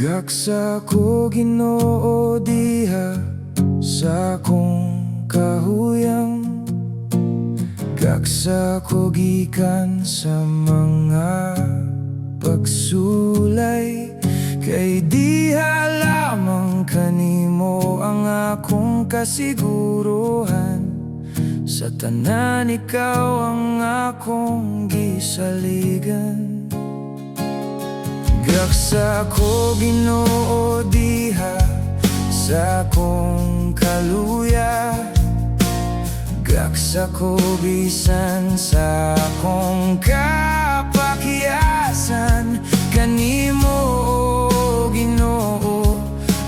Gaksa ko Ginoo diha sa akong kahuyang, gaksa ko gikan sa mga pagsulay, kay diha lamang kanimo ang akong kasiguruhan. Sa tanan ikaw ang akong gisaligan. Gaksa ko Ginoo diha sa akong kaluya, gaksa ko bisan sa akong kapakyasan. Kanimo o Ginoo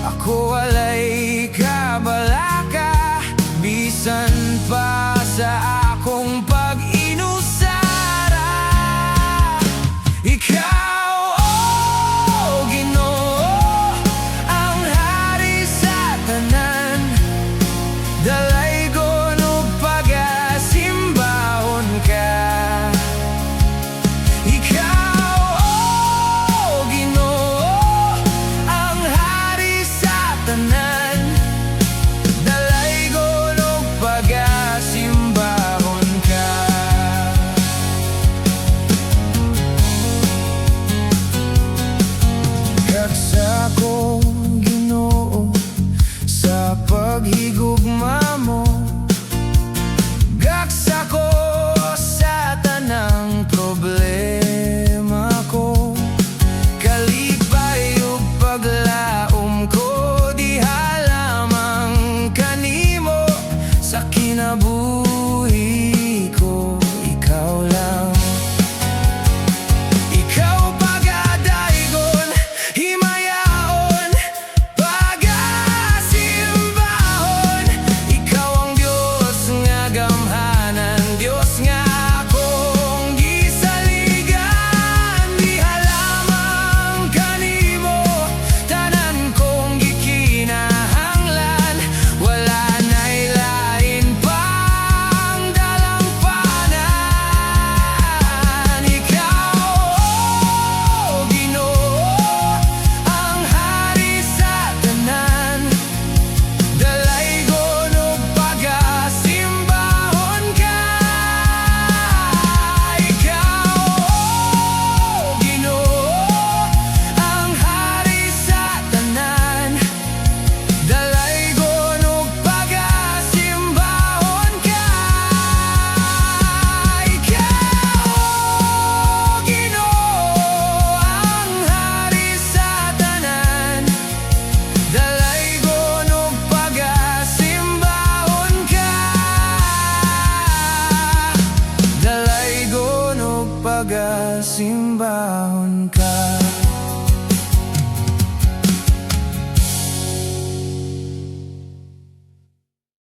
ako walay kabalaka, bisan pa sa akong pag-inusara. Ikaw paghigugma mo, gaksa ko sa tanang problema ko, kalipay ug paglaom ko, diha lamang kanimo sa kinabuhi ko. Ikaw lang, ikaw pagadaygon, himayaon, pagasimbahon ka.